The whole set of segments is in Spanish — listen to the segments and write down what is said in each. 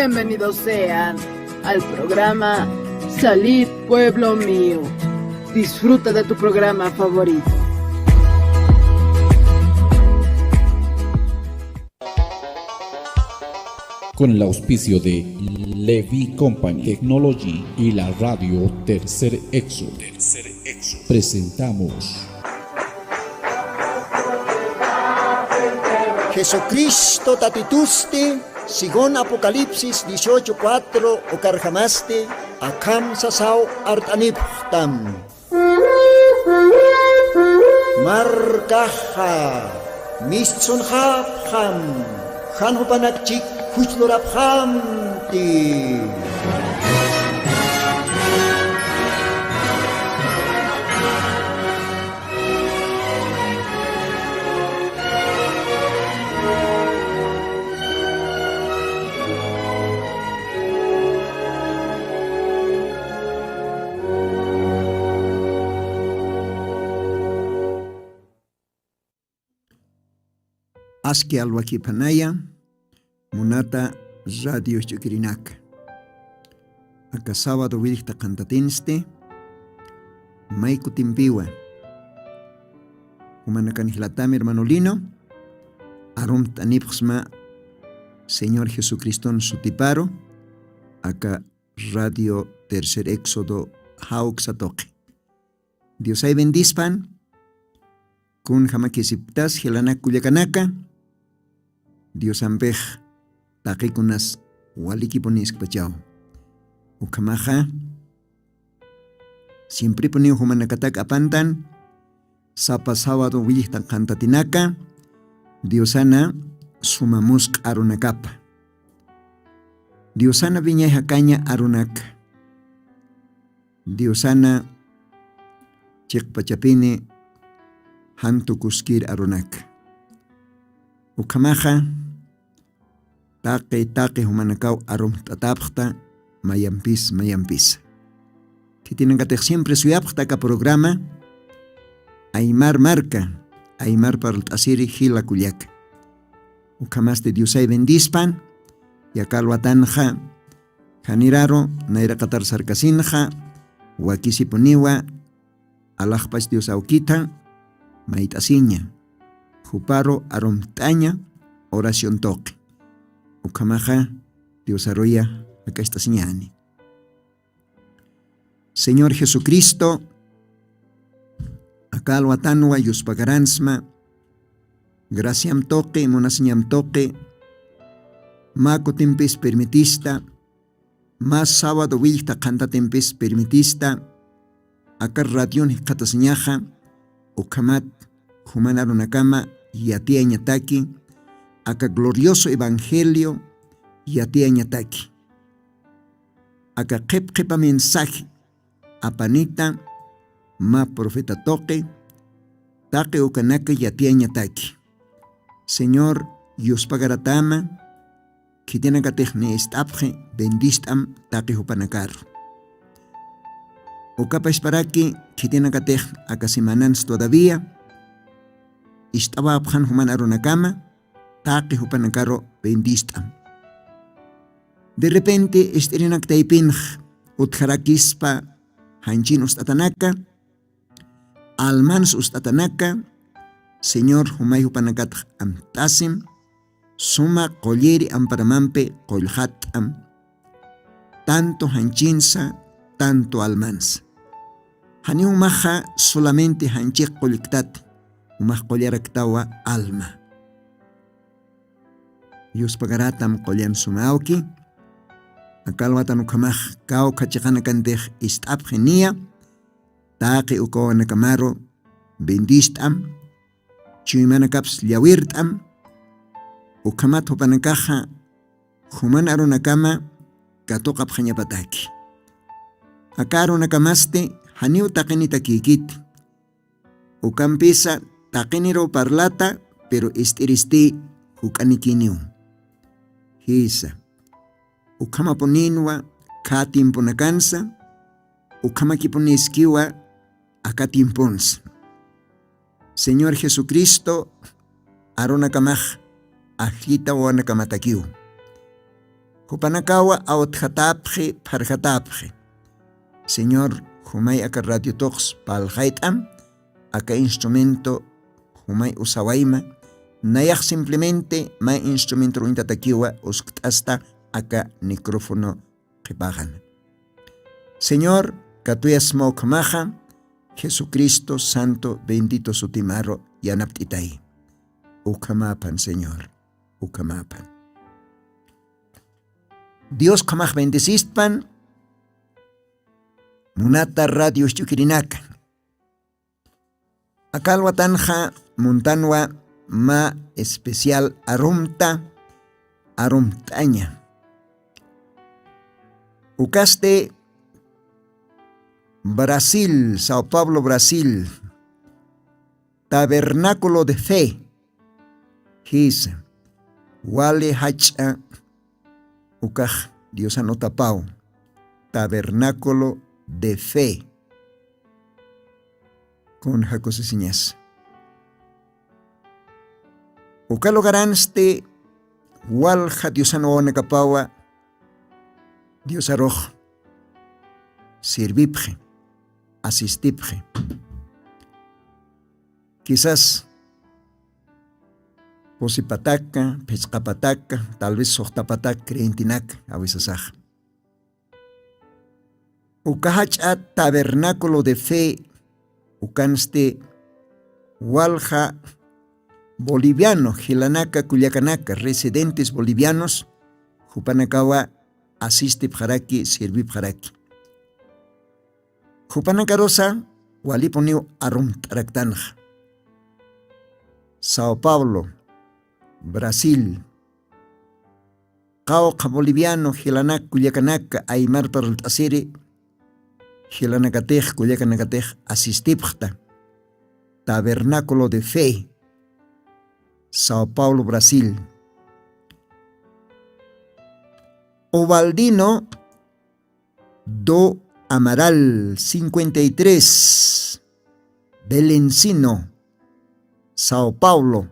Bienvenidos sean al programa Salid Pueblo Mío. Disfruta de tu programa favorito. Con el auspicio de Levi Company Technology y la radio Tercer Exo, presentamos Jesucristo tatituste, sigon Apocalipsis 18:4 okarjamaste, akam sasao artaniptam. Markaha, mistsun hapham, hanhupanakchik huchloraphamti. Aski alwaki panaya, munata radio chukirinak. Aka sábado wirikta kantatinste, maiku timpiwa. Humanakanilatami hermano Lino, arum tanipxma, Señor Jesucristo sutiparo, aka radio Tercer Éxodo hauxatoque. Dios ay bendispan, kun hamakisiptas hilanak kuyakanaka, Dios ampej takikunas waliki ponis pachao. Ukamaja siempre ponio humanakatak apantan sapa sábado willitan kantatinaka Diosana sumamusk arunakapa. Diosana viña hakaña arunak. Diosana chikpachapini hantukuskir arunak. Ukamaja Take humanakaw arum tatapta mayampis. Que tienen que siempre suyapta ka programa Aymar marca, Aymar para el asiri hila kuyak. Ukamas de Dios ay bendispan, yakal watanja, haniraro, naira katar sarkasinja, wakisi poniwa, alajpas Dios aukita, maitasiña, juparo arum taña, oración toque. Ukamaja, Dios arroya, acá está señani. Señor Jesucristo, acá lo atanwa yuspagaransma, graciam toque, monasiñam toque, mako tempes permitista, más sábado wilta canta tempes permitista, acá radión kataseñaja, ukamat, humanarunakama, y atia ñataki, acá glorioso evangelio y a ti añataki. Acá kepa mensaje apanita ma profeta toque take ukanaka y a ti añataki. Señor, Dios pagaratama que tiene que tehne estapje bendistam take upanakar. Ukapa esparaki que tiene que teh acá semanans todavía estaba abjan human arunakama Take hupanakaro bendistam. De repente esterinak taipinj utjarakispa hanchin ustatanaka, almans ustatanaka, Señor humay hupanakat amtasim, suma kolyeri amparamampe kolhat tanto hanchinsa, tanto almans. Hani humaja solamente hanchik koliktat, humaj kolyaraktawa alma. Dios pagaratam kolyan sumauki, akalwatan ukamaj kao kachakana kandej istap genia, taque uko nakamaro bendistam, chuimanakaps liawirtam, ukamat hopanakaja, human arunakama, katokap hanyapataki. Akaro nakamaste, haniu takenita kikit, ukampisa takeniro parlata, pero istiristi hukanikiniu. Hisa, ukama poninwa, katim ponakansa, ukama kiponiskiwa, akatim pons. Señor Jesucristo, arona kamaj, ajita o anakamatakiu. Hupanakawa awtjatapje parjatapje. Señor, humay aka radio tox palhaitam, aka instrumento humay usawaima, nayak simplemente may instrumento ruintatakiwa hasta aka micrófono kipagan. Señor, katuyas mo kamaja, Jesucristo Santo, bendito su timaro, yanaptitay. Ukamapan, Señor, ukamapan. Dios kamaj bendecistpan, munata radio chukirinaka. Akalwa tanja montanwa ma especial arumtaña. Ucaste Brasil, Sao Paulo, Brasil. Tabernáculo de fe. His wale hacha ukaj Dios anotapao. Tabernáculo de fe. Con jacosesiñas. Ukalo garanste walja Dios anoonekapawa. Dios aroj. Sirvipje. Asistipje. Quizás posipataka, pescapataka, tal vez sohtapatak, creentinak, avisasaj. Ukahacha tabernáculo de fe, ukanste walja boliviano, Gilanaka, Culiacanaca, residentes bolivianos, Jupanakawa, asistip jaraki, sirvip jaraki. Jupanakarosa, waliponiu arum taraktanja. Sao Paulo, Brasil. Cauca boliviano, Gilanac, Culiacanaca, Aymar Parultasiri, Gilanacatej, Culiacanacatej, asistipjta. Tabernáculo de fe. Sao Paulo, Brasil. Ovaldino do Amaral 53, Belencino, Sao Paulo,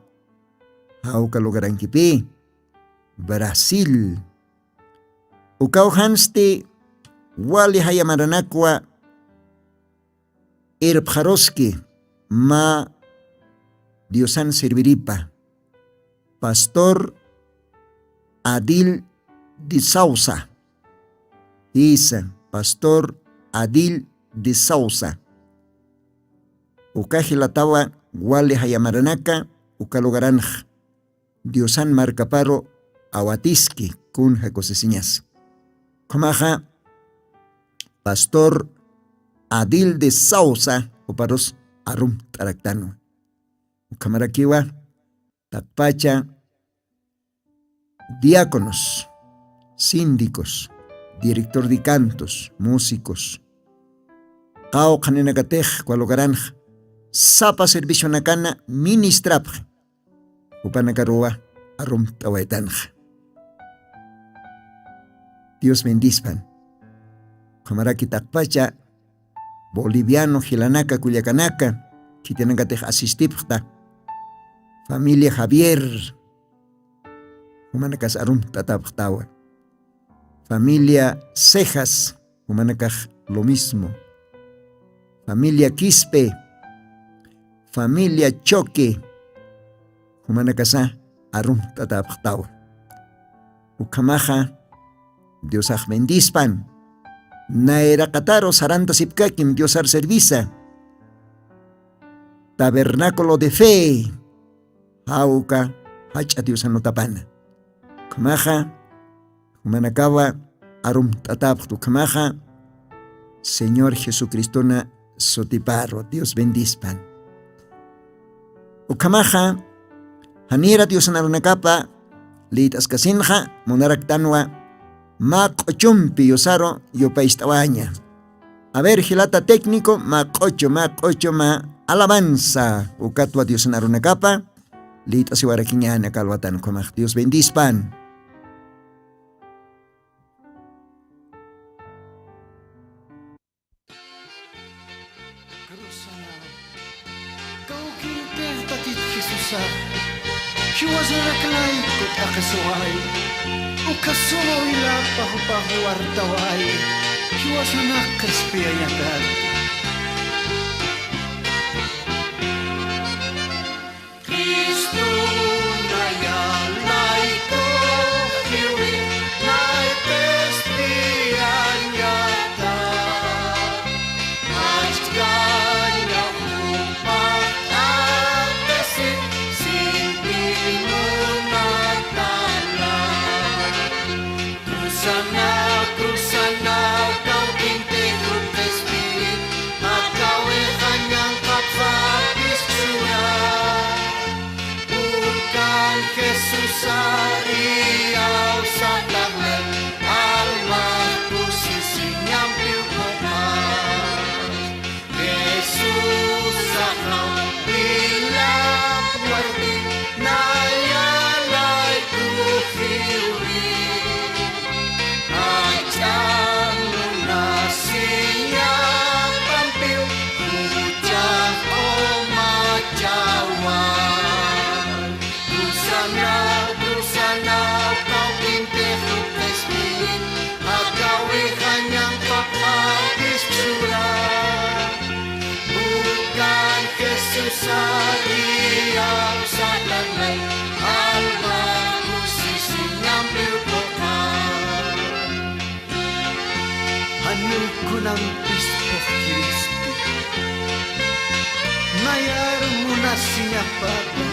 Jaucalugaranquipi, Brasil. Ukauhanste Wali Hayamaranakwa Erpjaroski ma Diosan Serviripa, Pastor Adil de Sousa, Isa, Pastor Adil de Sousa. Ukajilatawa Wali Hayamaranaka, Ukalugaranj, Diosan Marcaparo, Awatiski, kun jacosesiñas. Komaja, Pastor Adil de Sousa, oparos arum taraktano. Ukamarakiwa, Takpacha, diáconos, síndicos, director de cantos, músicos. Kao Kanenakatej, Kualogaranj, Sapa servicio nakana, ministrap. Upanakaroa, arum tawaetanj. Dios bendispan. Kamaraki takpacha, boliviano, Gilanaka, Culiacanaca, Kitenakatej asistipta. Familia Javier, Humanakas arum tataptawa. Familia Cejas, Humanakaj lo mismo. Familia Quispe, familia Choque, Humanakasa arum tataptawa. Ukamaja, Diosaj bendispan. Naera Kataro Saranta Sipkakim, Diosar servisa. Tabernáculo de fe. Hauka, hacha Diosanotapana. Kamaja, Humanakawa, arum tataptu. Kamaja, Señor Jesucristo na Sotiparo, Dios bendispan. Ukamaja, Hanira Diosanarunakapa, Litas Kasinja, Monaraktanwa, Makochumpi Yosaro, Yopaistawaña. A ver, Gilata técnico, Makocho, ma alabanza. Ukatwa Diosanarunakapa, Litas Iwarakiñana Kalwatan Komaj, Dios bendispan. She was a raklay ko takasuhay. Ukasumo ilapa hupahu wartawai Hiwasanak krispiayakan Kristo nayalay ko hiwi Nay pestian yata Hastanya hupak atesin Simpi munatalan Krusana kau pinte hupespirit Makawe kanyang kapapis surah Bukan Jesus ariaw sa taglan Alma kusisi nyampiw ko pa Jesus akaw bilang wardi Nayalay kuhiwi Ajang lunasinya pampiw Hujang o majawan Krusana kau pinte hupespirit Agawi kanyang kapagis surah Bukan Jesus ariaw sa tanay Alma kusisi nyampiw ko ka Hanul ko ng Kristo Kristo Nayar mo na siya papa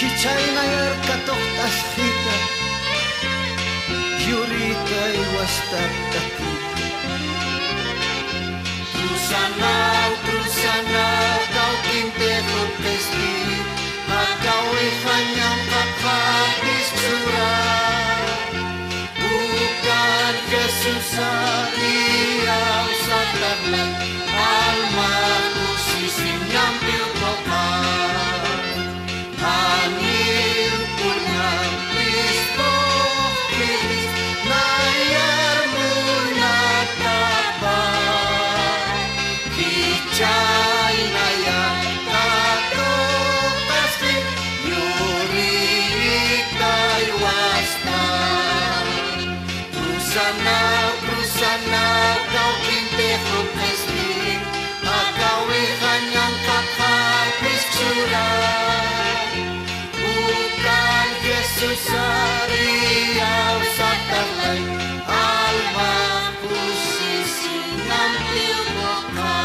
Hichay nayar katok tas kita Yurita iwastat takita Krusana kau pinte hupespirit Agawi kanyang kapagis surah Bukan Jesus ariaw sa taglan Alma kusisi nyampiw ko pa Hangil ko ng Kristo Kiris Nayar mo na tapang Hichay na yan katok taslit Yurik kay wastan Krusana kau pinte hupespirit Agawi kanyang kapagis surah Bukan Jesus ariaw sa tanay Alma kusisi nyampiw mo ka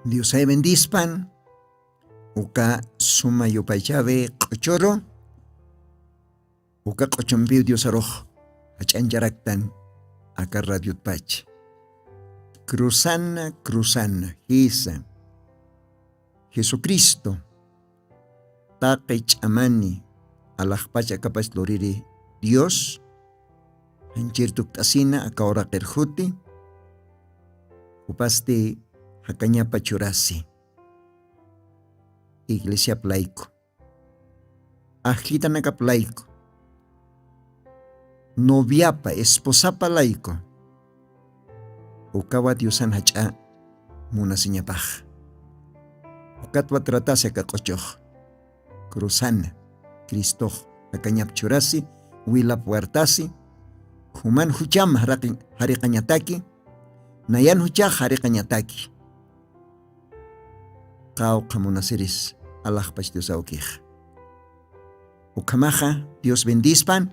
Dios ay bendispan Uka sumayo paychabe qochoro Uka qochombiu Dios aroj Hachanjaraktan Aka radio pach Krusana Hisa Jesucristo Taqich amani Alajpacha kapas loriri Dios Hanchirtuk tasina Akaora kerjuti Upaste Hakanya pachurasi Iglesia plaico Ajita naka plaico Noviapa, esposapa laico Ukawa Diosan hacha Muna sinyapaj Ukatwa tratase kakochoh Krusana Kristo Hakanya pachurasi Wila puertasi Human hucham harikanyataki Nayan huchah harikanyataki Kau kamunasiris Allah pas Dios aukih Ukamaja Dios bendispan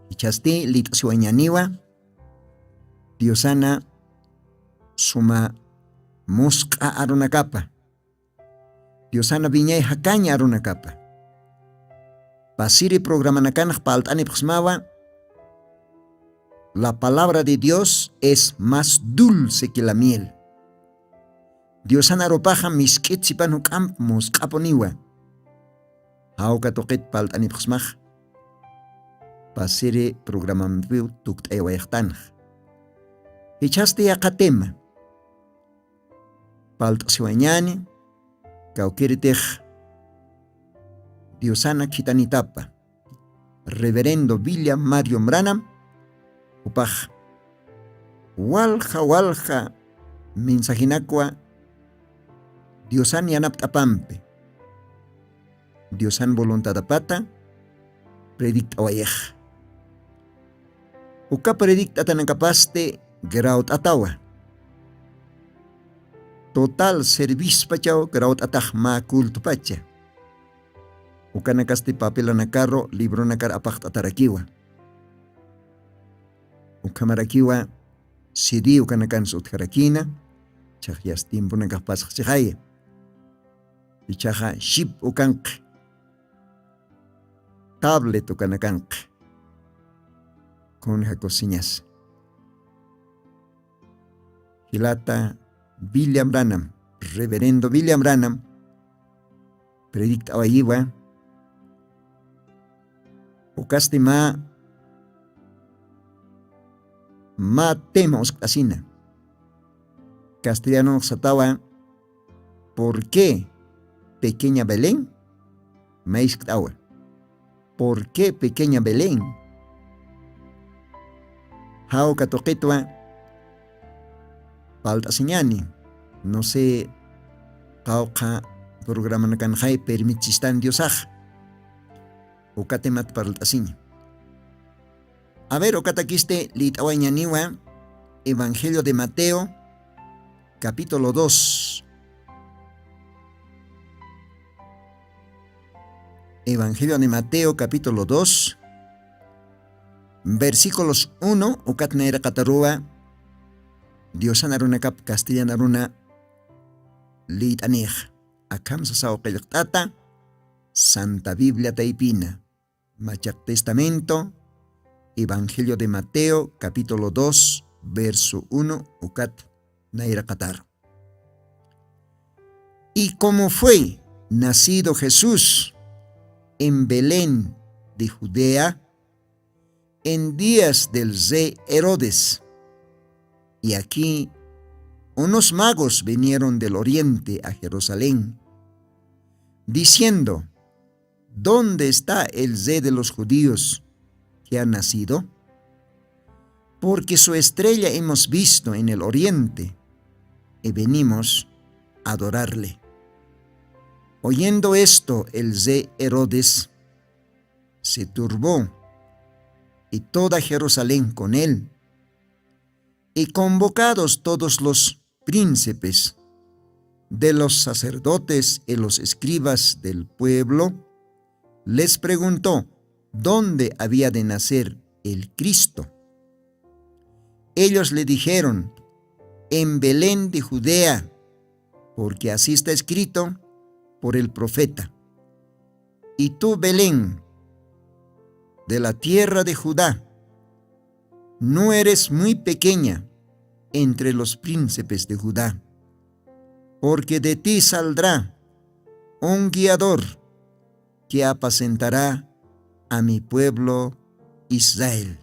Ichaste lit sueñaniwa Diosana Suma Musqa arunakapa Diosana viñay hakanya arunakapa Pasiri programa nakanak paltani pxmawa La palabra de Dios es más dulce que la miel Diosana ropaja miskit sipan hukam muskaponiwa. Hauka toket palt ani pxmaj. Pasere programam viu tukt ewaytan. Hichaste yakatema. Palt siwanyani kaukiritej Diosana kitanitapa. Reverendo William Mario Branham upaj walja mensajinakwa Diosan yanaptapampe. Diosan voluntadapata predictawayaj. Uka predictatanankapaste graut atawa. Total service pachaw graut ataj ma kultu pacha. Uka nakaste papel na carro libro na kar apacht atarakiwa. Uka marakiwa CD uka nakan sut harakina. Chahyas tiempo nakapas chahaya. Ichaja ship ukank. Tablet ukanakank. Con cocinas. Hilata William Branham, reverendo William Branham, predictaba iwa, ukaste ma tema asina. Castellano satawa, ¿por qué pequeña Belén? Maisktawa. ¿Por qué pequeña Belén? Hao katoquetwa palta señani. No sé, kauka programa nakan hay permitsistan diosaj. Ukatemat palta seña. A ver, okatakiste litawañaniwa, Evangelio de Mateo, capítulo 2. Evangelio de Mateo, capítulo 2. Versículos 1, ukatnaira katarua, Diosanaruna kap Castellanaruna litanij, akam sasao kaylaktata, Santa Biblia taipina, Machak Testamento, Evangelio de Mateo, capítulo 2, verso 1, ukat naira katar. Y como fue nacido Jesús en Belén de Judea, en días del rey Herodes. Y aquí unos magos vinieron del oriente a Jerusalén, diciendo, ¿dónde está el rey de los judíos que ha nacido? Porque su estrella hemos visto en el oriente y venimos a adorarle. Oyendo esto, el rey Herodes se turbó, y toda Jerusalén con él, y convocados todos los príncipes de los sacerdotes y los escribas del pueblo, les preguntó dónde había de nacer el Cristo. Ellos le dijeron, en Belén de Judea, porque así está escrito por el profeta. Y tú, Belén, de la tierra de Judá, no eres muy pequeña entre los príncipes de Judá, porque de ti saldrá un guiador que apacentará a mi pueblo Israel.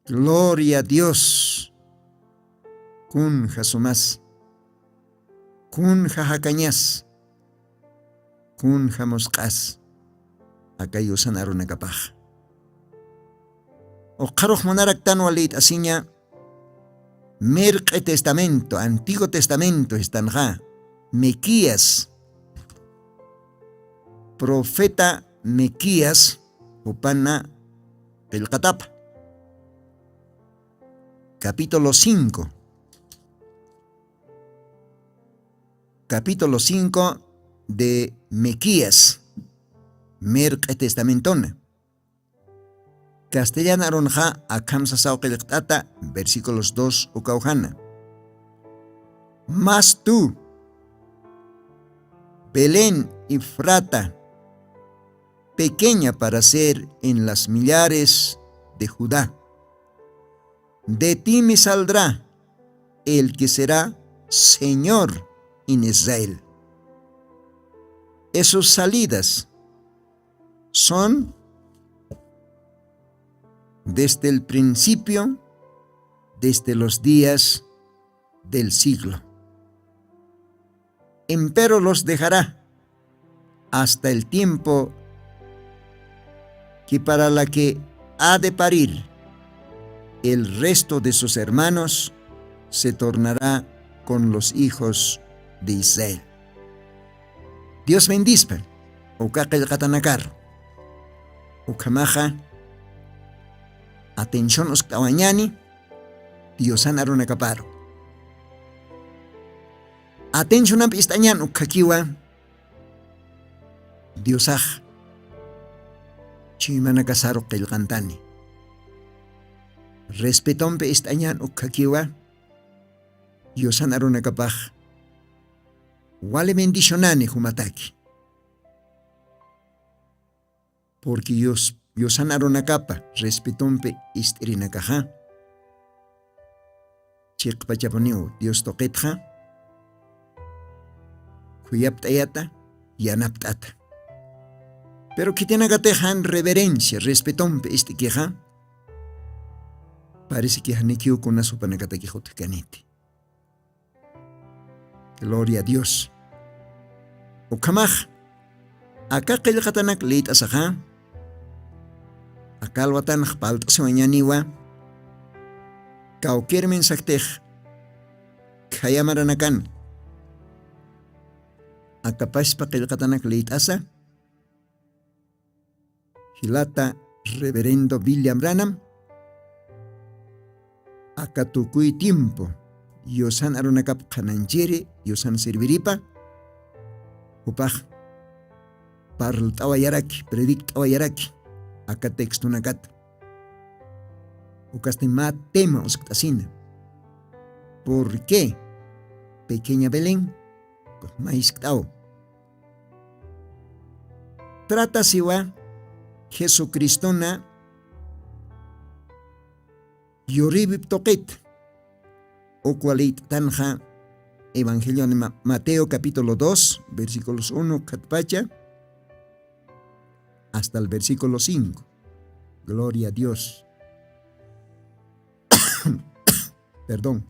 Gloria a Dios. Kun jasumas, kun jajacañas, kun jamoscas. Akayo sanaruna kapaj. O karoh monarak tanualit asinya Merque Testamento, Antiguo Testamento estanja, Mequías, profeta Mequías, upana el Katap, capítulo 5. Capítulo 5 de Mequías. Merque Testamentona. Castellana ronja akam sasao qiliqtata, versículos 2 ukaujana. Mas tú, Belén Efrata, pequeña para ser en las millares de Judá, de ti me saldrá el que será Señor en Israel. Esas salidas son desde el principio, desde los días del siglo. Empero los dejará hasta el tiempo que para la que ha de parir el resto de sus hermanos se tornará con los hijos de Israel. Dios bendispa, ukaqil qatanakar, ukamaja, atención usktawañani, Dios anaruna kaparo. Atención ampistañan ukakiwa, Diosaj, chimana kasaro qilqantani. Respetompe istañan ukakiwa, Diosan aruna kapaj, wale bendicionani humataki. Porque Diosan aruna kapa, respetompe istirinakaja. Chiqpachaponiu, Dios toqetja, kuyaptayata, yanaptata. Pero kitenagatejan reverencia, respetompe istiqueja, parece que hanikiu con una supanakatakijote canete. Gloria a Dios. Ukamaj, acá qillqatanak leit asaja, acá alwatan xpalt sueñaniwa, kauker mensajtej, kayamaranakan, acapaspa qillqatanak leit asa, hilata reverendo William Branham, acá tukuy tiempo, Yosan arunakap kananjere, Yosan serviripa, upaj, parl tawayaraki, predict tawayaraki, acá texto nakat. Ukaste ma tema usktasina. ¿Por qué? Pequeña Belén, maisktao. Trata siwa Jesucristona yoribip toqet. O cualit tanja Evangelio de Mateo capítulo 2, versículos 1, katpacha, hasta el versículo 5. Gloria a Dios. Perdón.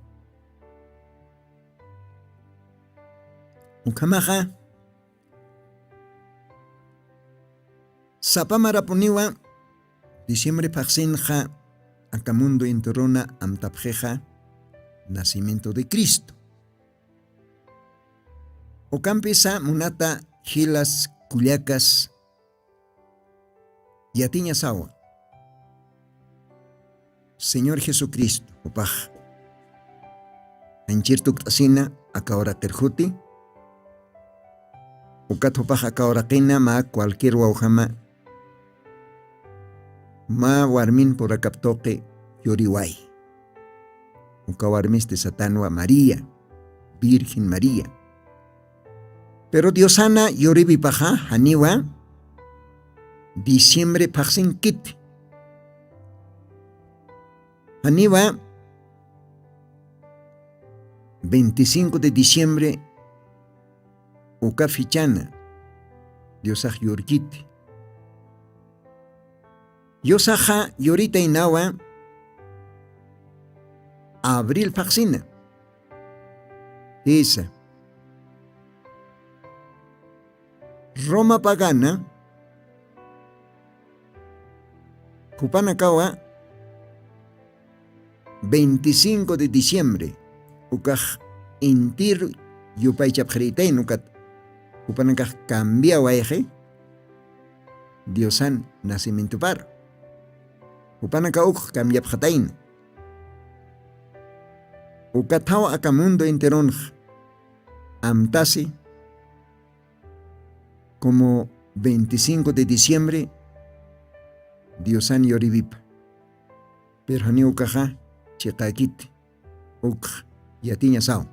Ukamaja Sapamarapuniwa diciembre paxenja Acamundo interona amtapjeja nacimiento de Cristo. Ocampesa munata gilas culiacas yatiña sawa. Señor Jesucristo, opaj. Anchirtuk tasina akahora terjuti. Ukat opaj akahora kena ma cualquier waujama. Ma warmin por akaptoque yoriwai. Ukawarmiste satanwa María, Virgen María. Pero Diosana yoribi paja haniwa diciembre paxin kit. Haniwa 25 de diciembre ukafichana Diosaj yorkit. Yosaja yorita inawa abril paxina. Esa. Roma pagana. Kupanakawa 25 de diciembre. Ukaj intir yupay chapjeritain ukat. Kupanakaj cambiawa eje. Diosan nacimiento par. Kupanaka uk cambiapjatain. Ukatawa akamundo enteron amtasi como 25 de diciembre Diosan yoribip. Pero hani ukaja chekakit uk yatiña sao.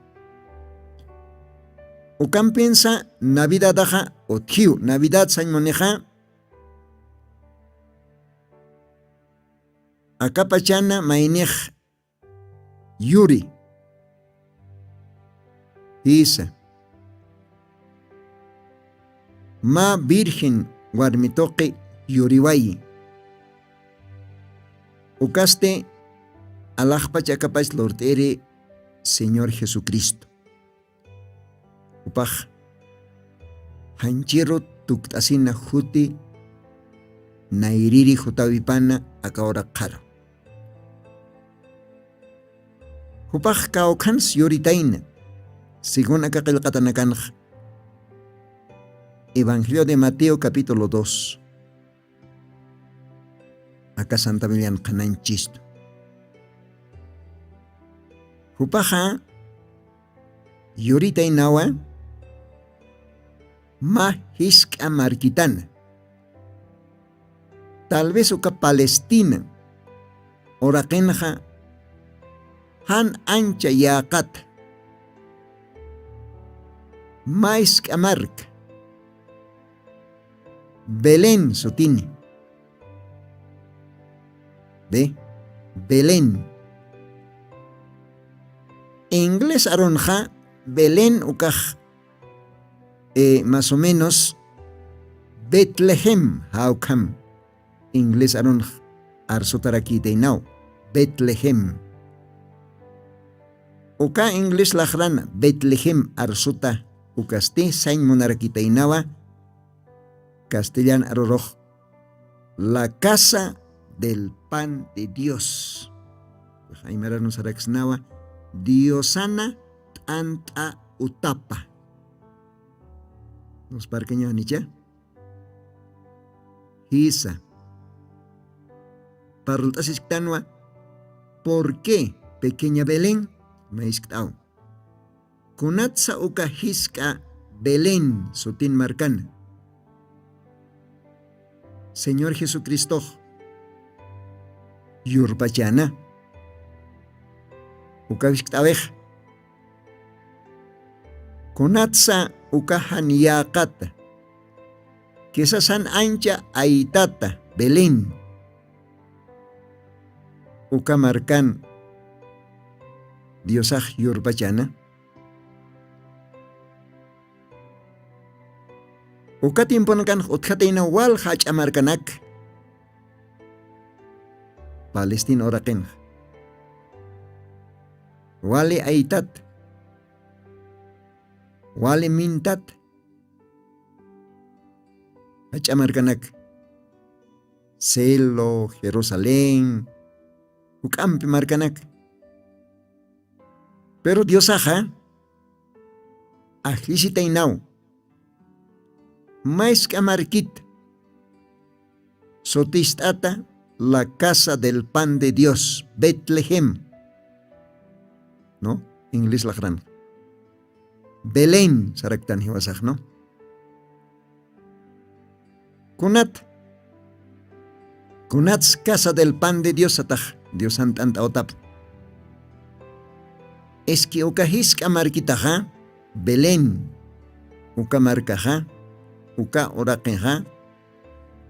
Ukam pensa Navidad aja o tiu Navidad san moneja akapachana mainej yuri. Isa. Ma virgen warmitoque yuriwayi. Ukaste alajpachakapach lortere Señor Jesucristo. Upaj hanchiro tuktasina juti nairiri jutawipana akahora karo. Hupaj kaokans yoritaina. Según acá qilqatanakanj. Evangelio de Mateo capítulo 2. Acá Santa Milian Kananchisto. Hupaja yoritainawa ma hiska marquitana. Tal vez uka Palestina orakenja han ancha yaqat maisk amark Belén sutini. ¿Ve? Belén. Inglés aronja Belén ukaj más o menos Bethlehem haukam. Inglés aronja arsotaraki teinau Bethlehem. Uka Inglés lajrana Bethlehem arsota ukaste sain monarki teinawa castellano aroroj la casa del pan de Dios. Jaimara nos araxnawa Diosana tanta utapa. Los parqueños nicha. Hisa. Parultas isctanwa. ¿Por qué pequeña Belén? Me isctao. Kunatsa uka hiska Belén sotin marcan. Señor Jesucristo. Yurpachana. Uka isctawej. Kunatsa uka haniyakata. Kesa san ancha aitata Belén. Uka marcan. Diosaj yurpachana. Uka timponakan utkateina wal hach amarkanak. Palestina oraken. Wale aitat. Wale mintat. Hach amarkanak. Selo, Jerusalén. Ukampi markanak. Pero Diosaja. Ajlisitainau. Mais kamarkit. Sotistata la casa del pan de Dios, Bethlehem. ¿No? Inglés la gran. Belén, saraktan hiwasaj, ¿no? Kunat. Kunats casa del pan de Dios ataj. Dios santanta otap. Es que ukahis kamarkitaja, Belén. Ukamarkaja. Uka orakenja.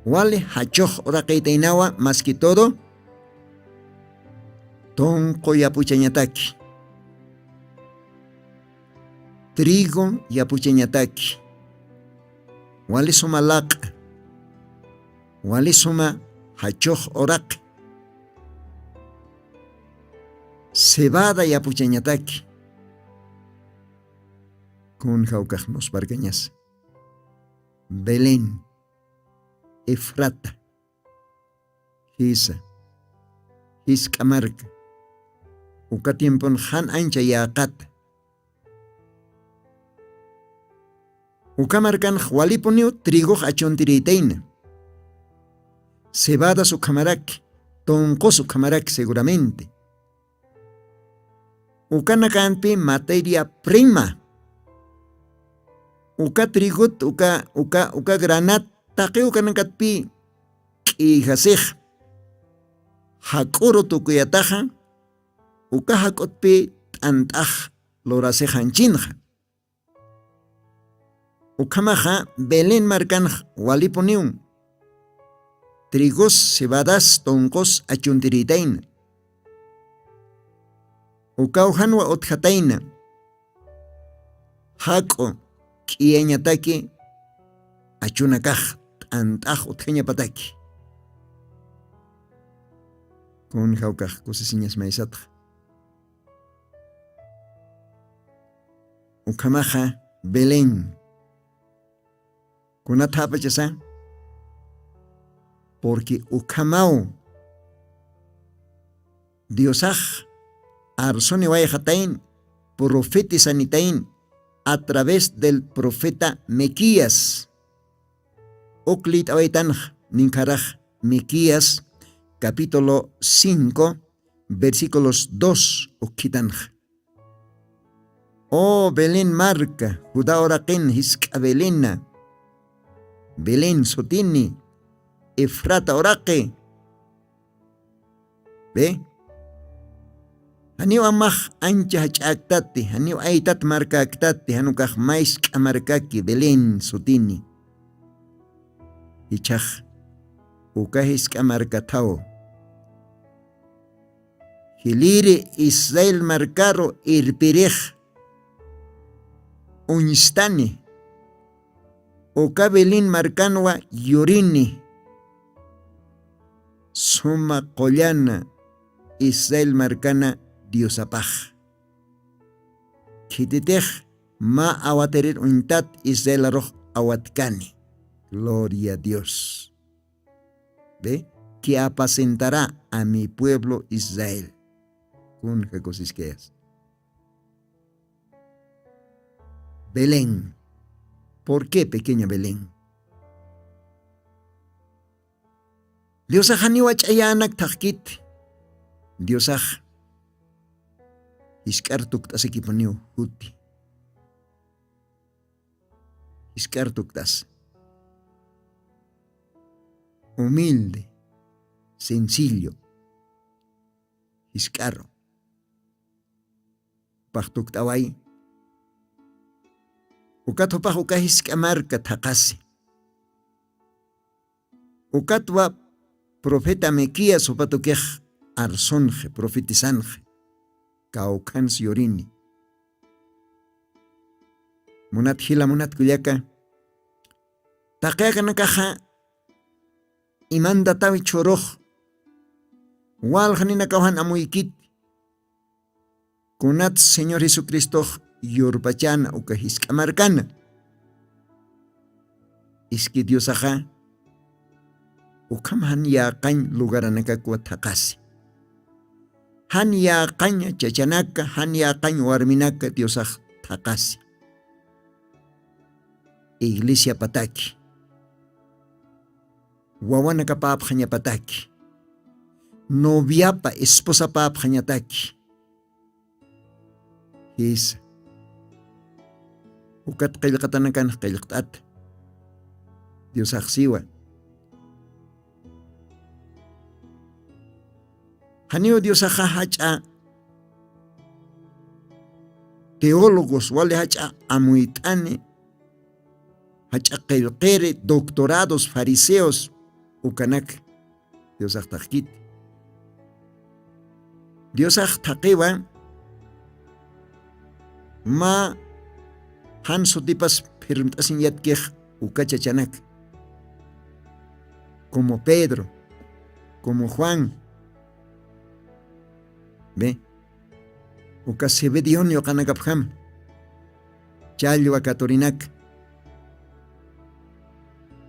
Wale hachoj orakeiteinawa más que todo. Tonko yapuchañataki. Trigo yapuchañataki. Wale suma laq. Wale suma hachoj orak. Cebada yapuchañataki. Con jaukaj nos bargañas. Belén, Efrata, Hisa, Hiskamarka, uka tiempon han ancha yaqat. Uka markan hualiponiu trigo achontiriteina. Cebada su camarak, tonco su camarak seguramente. Uka nakanpi materia prima. Uka trigut, uka granat, taqi uka nankatpi k'ihasej. Hakuro tukuyataja, uka hakotpi t'antaj lorasejanchinja. Ukamaja Belén markan waliponiun. Trigos, cebadas, toncos, achuntiritaina. Uka ujanwa otjataina. Hako. Kieñataki achunakaj antaj utjeña pataki. Con jaukaj cosesiñas maisatja. Ukamaja Belén. Kunatapa chasa. Porque ukamau Diosaj arsoni wayhatain profetizanitain a través del profeta Mequías. Oklit awaitanj ninkaraj Mequías capítulo 5 versículos 2 ukitanj. Oh Belén marca, Judá oraquen hiska Belena, Belén sotini, Efrata oraqe. ¿Ve? Haniw amaj ancha hach'aktati, haniw aitat markaktati, hanukaj maisk amarkaki, Belén sotini. Hichaj, ukahisk amarkatao. Hiliri Israel marcaro irpirej. Unstani. Uka Belén marcanwa yurini. Suma qollana Israel marcana Diosapaj. Kititej ma awaterir untat Israel aroj awatkani. Gloria a Dios. ¿Ve? Que apacentará a mi pueblo Israel. Kun jacosisqueas. Belén. ¿Por qué pequeña Belén? Diosaj haniwach ayanak takit. Diosaj iskartuk tas equiponiu huti. Iskartuk tas. Humilde, sencillo, iscarro. Pachtuk tawai. Ukato pajuka hiskamarka takasi. Ukatwa profeta Mequías opatukej arsonje, profetizanje, kaukans yorini. Munat hila munat kuyaka. Takaya nakaja imanda tawi choroj. Waljanina kauhan amuikit. Kunat Señor Jesucristo yorbachana ukahiskamarkana. Iski Dios aja. Ukam han yaqañ lugaranaka kuatakasi. Han yaqañ chachanaka, han yaqañ warminaka Diosaj takasi. Iglesia pataki. Wawanaka papjaña pataki. Noviapa esposa papjañataki. Hisa. Ukat qillqatanakan qillqtat. Diosaj siwa. Haniw Diosaj hacha teólogos wale hacha amuitane hacha qillqere doctorados fariseos ukanak Diosaj taqkit. Diosaj taqiwa ma hanso tipas firmtasin yatkej ukachachanak como Pedro, como Juan. ¿Ve? Uka sebedionio kanakapjam. Chalwa katorinak.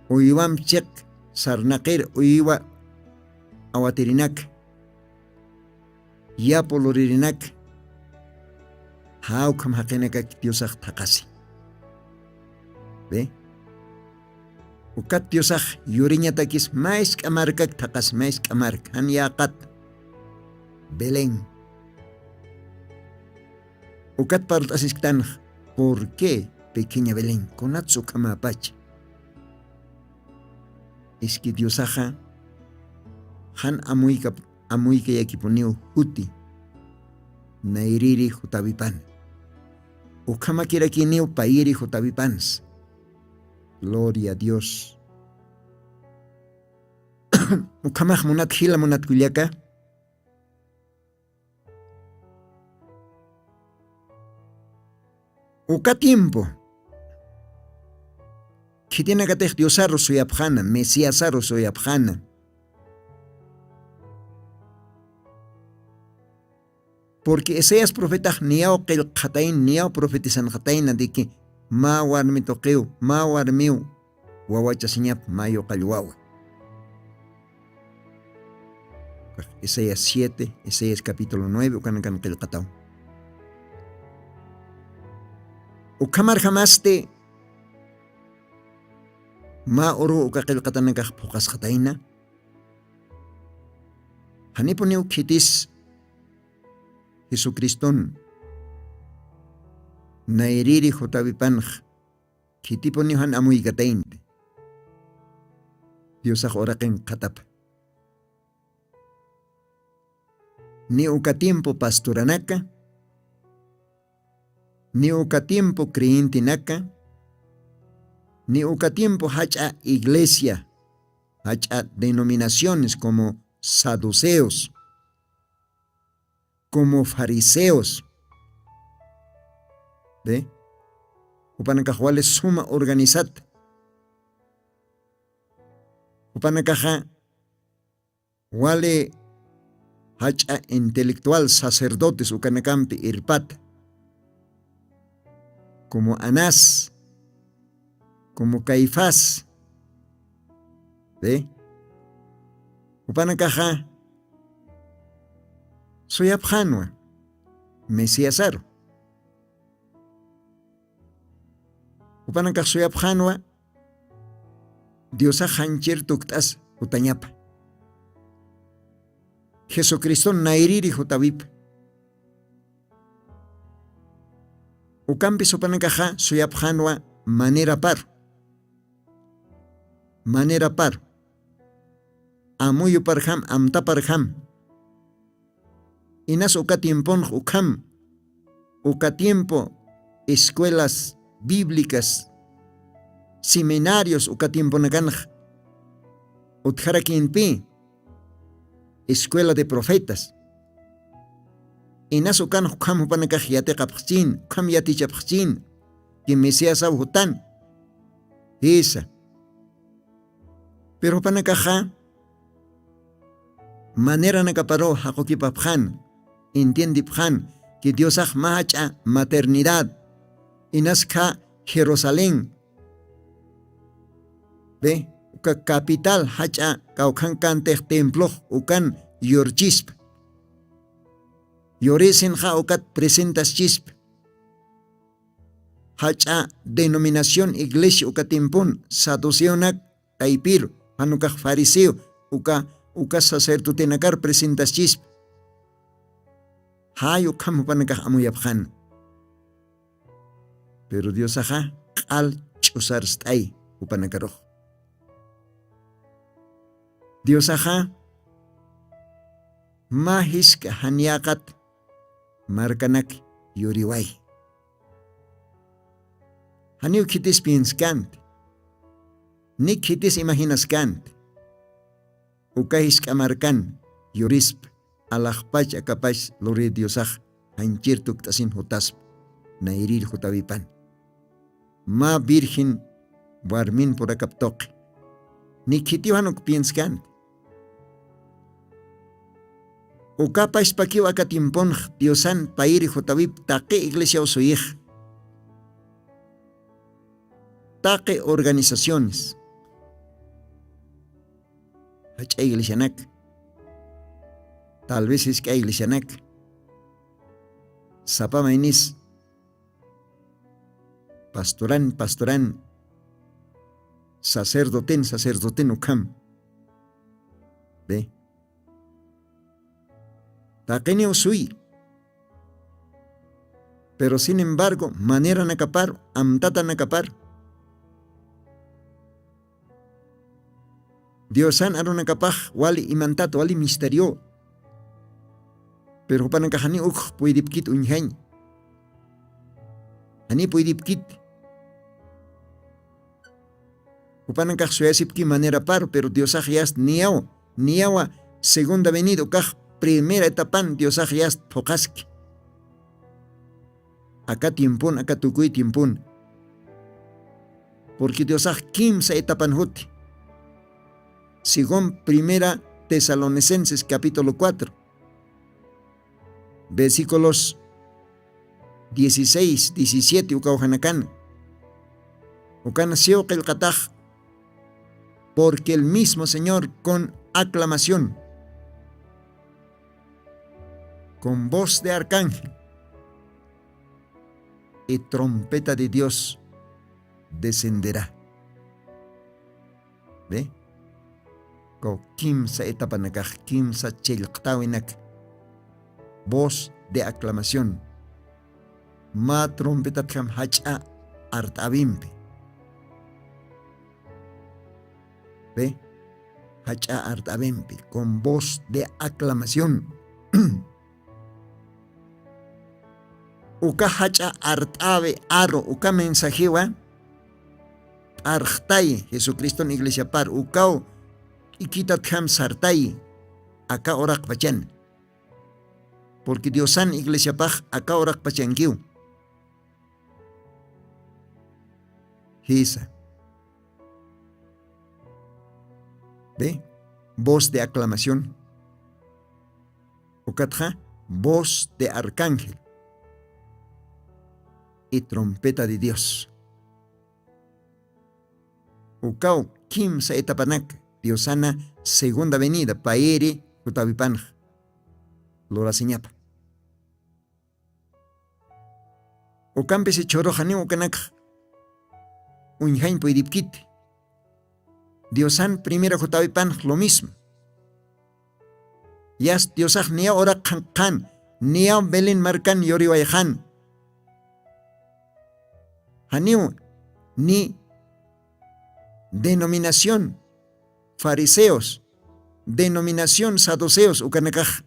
Uiwam chek sarnaqir uiwa awatirinak. Yapoloririnak. Haukam hakenakak Diosaj takasi. ¿Ve? Ukat Diosaj yuriñatakis mais kamarkak takas mais kamark. Han yaqat. Belén. Ukat partasistan. ¿Por qué, pequeña Belén? Konatsu kamapach. Es que Diosaja han amuika yakiponiu huti. Nairiri hutavipan. Ukama kira kiniu pairi hutavipans. Gloria a Dios. Ukamaj munat hila munat kuliaka. Uka tiempo. Kitina katej Diosarro soyapjana, Mesíasarro soyapjana. Porque Esaías profeta niao qil qatain, niao profetizan qatain de que ma warmi toqeu, ma warmiu, wawacha siñap mayo qalwawa. Isaías 7, Isaías capítulo 9, ukanakan qilqataw. Ukamar jamaste ma uru uka qilqatanakaq puqasqatayna. Hanipuniw kitis Jesucriston nairiri jutavipanj kitipunihan amuykataynte Diosaq oraqin qatap. Ni uka tiempo pastoranaka, ni uka tiempo creyintinaka, ni uka tiempo hacha iglesia, hacha denominaciones como saduceos, como fariseos, ¿ve? Upanakajwales suma organizat, upanakaja wale hacha intelectual sacerdotes ukanakampi irpat, como Anás, como Caifás, ¿ve? Upanakaja suyapjanwa Mesiasaro. Upanakaj suyapjanwa Diosa hanchir tuktas utañapa. Jesucristo nairiri jutavip. Ukampi supanakaja suyapjanwa manera par. Manera par. Amuyu parham amta parham. Inas uka tiempon ukam. Uka tiempo escuelas bíblicas, seminarios uka tiempo naganj. Utjarakinpi escuela de profetas. Inas ukan ukam upanakaj yate kapjchin, ukam yati chapjchin, que Mesías hutan. Esa. Pero upanakaja manera nakaparo hakokipapjan, entiendipjan que Dios macha maternidad. Inaska Jerusalén. Ve, uka capital hacha kaukan kanteh templo ukan yorchisp. Yoresen ha ukat presentas chisp. Hacha denominación iglesia ukatimpun saduceonak taipir hanukaj fariseo uka sacerdote nakar presentas chisp. Hayo kamupanakaj amuyapjan. Pero Dios aja al chusar stay upanakaroh. Dios aja mahiska hanyakat markanak yuriway. Haniu kitis pienskant. Ni kitis imaginaskant. Ukahiska markan yurisp alajpach akapach lori Dios aj hanchirtuk tasin hutasp nairir hutavipan. Ma virgen warmin por akaptok. Ni kitiwanuk pienskan. Ukapa ispakiw akatimpon Diosan pairi hutavip take iglesia usuyih. Take organizaciones. Hacha iglesianak. Tal vez es que iglesianak. Sapa mainis. Pastoran, sacerdoten ukam. Ve. Taquene usui. Pero sin embargo, manera nakapar, amtata nakapar. Diosan arunakapaj, wali imantat, wali misterio. Pero panakahani puidipkit unhain. Ani puidipkit. Upanakaj suyasipki manera par, pero Diosaj yast niawa segunda venido kaj primera etapan Diosaj yast pokaski. Acá tiempun, acá tukuy tiempun. Porque Diosaj kimsa etapan huti. Según primera Tesalonicenses capítulo 4, versículos 16, 17 ukauhanakan. Ukan siokil kataj. Porque el mismo Señor con aclamación con voz de arcángel y trompeta de Dios descenderá. ¿Ve? Ko kimsa etapa nakaj, kimsa chelqtawinak. Voz de aclamación. Ma trompeta tkam hacha artabimpe. ¿Ve? Hacha artabimpe, con voz de aclamación. Uka hacha artabe aro, uka mensajewa. Arjtai, Jesucristo en iglesia par, ukao, ikitat ham sartai, acá orak pachan. Porque Diosan iglesia paj, acá orak pachan kiu. Hisa. ¿Ve? Voz de aclamación. Ukatja, voz de arcángel. Y trompeta de Dios. Ukao kimsa etapanak, Diosana segunda venida, paere utavipanj, lora señapa. Ukampe se chorojani ukanak, unjain poidipkit. Diosan primera utavipanj lo mismo. Yas Diosaj nia ora kan, nia belin markan yoriwayhan. Haniu ni denominación fariseos, denominación saduceos, ukanakaj,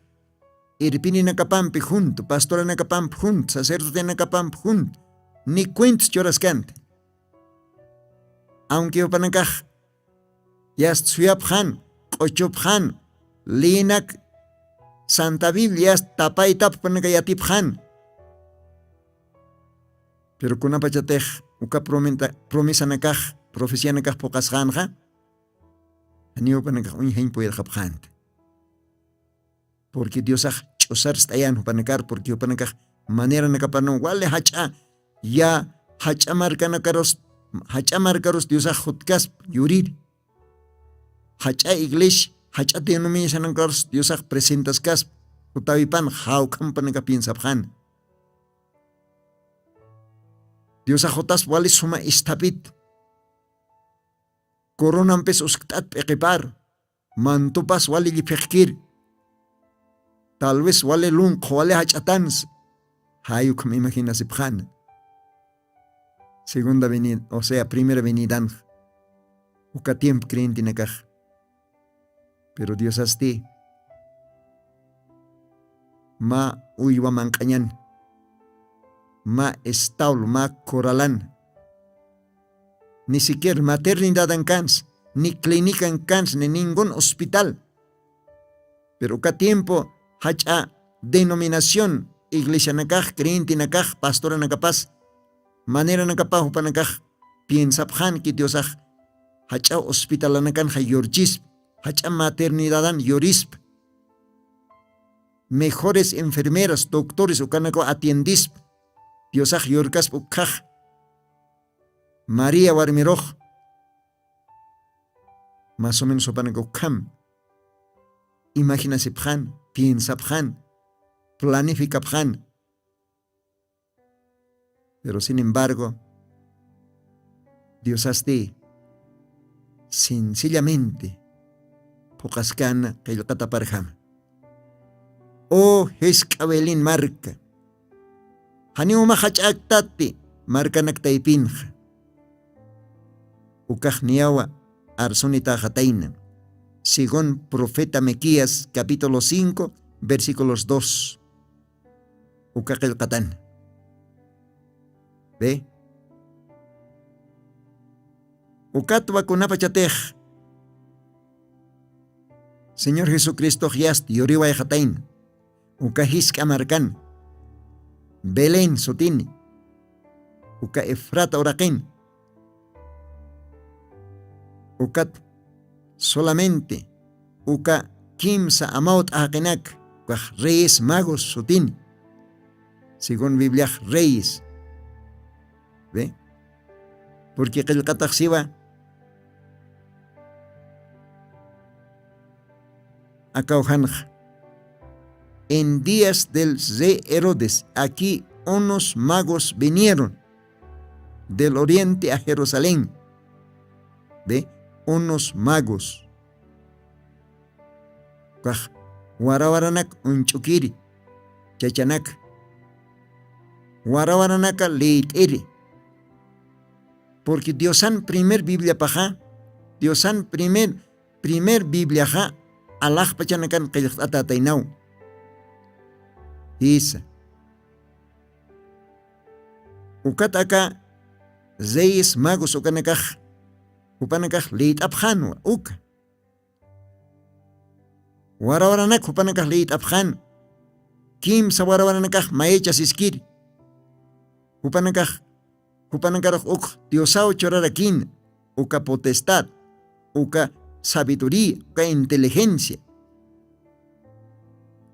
irpini nakapampi junto, pastora nakapampi junto, sacerdote nakapampi junto, ni cuentos chorascante. Aunque upanakaj, yast suyapjan, ochopjan, linak, Santa Biblia, yast tapaitap panakayatipjan. Pero kuna pachatej, uka promesa nakaj, profecía nakaj pokasjanja, aniu panakaj unjain poder japjante. Porque Dios chosar stayan upanakar, porque upanakaj manera nakapanon, wale hacha, ya hacha marcanacaros Dios jutkas yurir. Hacha iglesia, hacha denominación caros Dios presentas kas, utavipan haukan panakapin sapjan. Dios jotas wale suma istapit. Coronampes uskat peqipar, mantupas wale lipekir. Tal vez wale lung, wale hachatans. Hayuk me imagina sipjan. Segunda venida, o sea, primera venida. Uka tiempo creen tinakaj. Pero Dios asti. Ma uywa mankañan. Ma estaul, ma coralan. Ni siquiera maternidad en cans, ni clínica en cans, ni ningún hospital. Pero cada tiempo hacha denominación, iglesia nakaj, creyente nakaj, pastora nakapaz, manera nakapaj upanakaj, piensa pjan ki Diosaj, hacha hospital anakan yorjisp, hacha maternidadan yorisp. Mejores enfermeras, doctores ukanako atiendisp, Diosaj yorkasp ukaj. María Warmiroj, más o menos opanako kam. Imagínase pjan, piensa pjan, planifica pjan. Pero sin embargo, Dios asti sencillamente pokaskana kaylqata parjam. Oh Heskabelin marca. Haniuma hach'aktati marca naktaipinja. Ukaj niawa arsonita jataina. Según profeta Mequías, capítulo 5, versículos 2. Ukaj el katán. ¿Ve? Ukatwa kunapachatej. Señor Jesucristo giast yoriwa jatain. Ukajis kamarkan. Belén sotini. Uka Efrata orakin. Ukat solamente uka kimsa amaut akenak. Ukaj reyes magos sotini. Según Biblia reyes. ¿Ve? Porque el kataxiva akauhanj en días del rey Herodes, aquí unos magos vinieron del oriente a Jerusalén. ¿Ve? Unos magos. Warawaranak unchukiri, chachanak. Warawaranaka leitiri. Porque Diosan primer Biblia paja, Diosan primer Biblia ja, Allah pachanakan qilqata tainau. Isa. Ukataka Zeis magos upanakaj leit abjan uka. Warawaranak upanakaj leit abjan. Kim sa warawaranak maecha siskir. Upanakaj uk diosao chorarakin, uka potestad, uka sabiduría, uka inteligencia.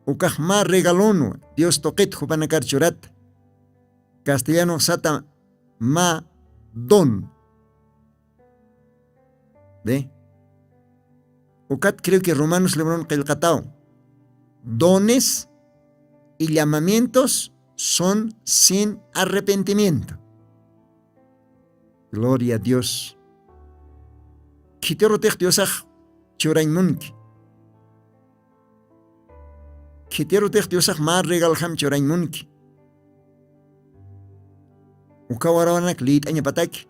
Uka ma regalono, Dios toquet upanakar chorat. Castellano sata ma don. ¿Ve? Ukat creo que Romanos Lebron Kelkatao. Dones y llamamientos son sin arrepentimiento. Gloria a Dios. Kitero tek Diosaj chorain munki. Kitero tek Diosaj ma regalham chorain munki. Ukawarawanak lit aña pataki.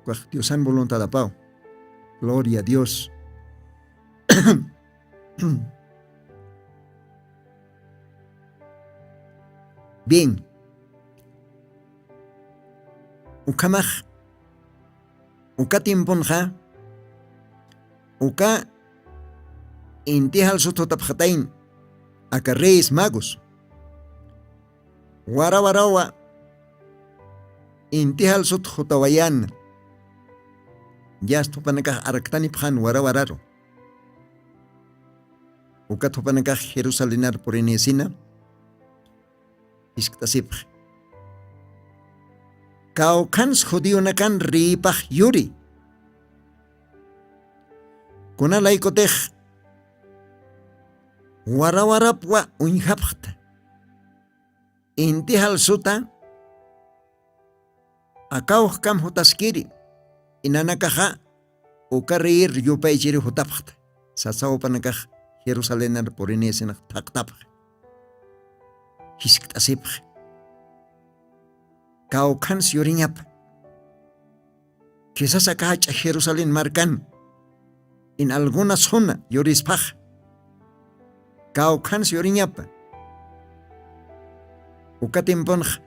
Cuaj Diosan voluntad a pau. Gloria a Dios. Bien. Ukamaj. Uka timponja. Uka intihal sototapjatain. Aka reyes magos. Warawarawa. Intihal sotjotawayan. Ya estupanaka araktani pjan warawararo. Uka tupanaka Jerusalenar por enesina. Isktasip. Kaukans judío nakan ripaj yuri. Kuna laikotej. Warawarapwa unjapjta. Intihal suta. Akauj kam hutaskiri. Inanakaja. Uka reir yupaychiri hutapjta. Sasao panakaj Jerusalenar por enesina taktapj. Isktasip. Kaukans yoriñap. Quizás acá a Jerusalén marcan. En alguna zona yorispaj. Kaukans yoriñap. Ukatimponj.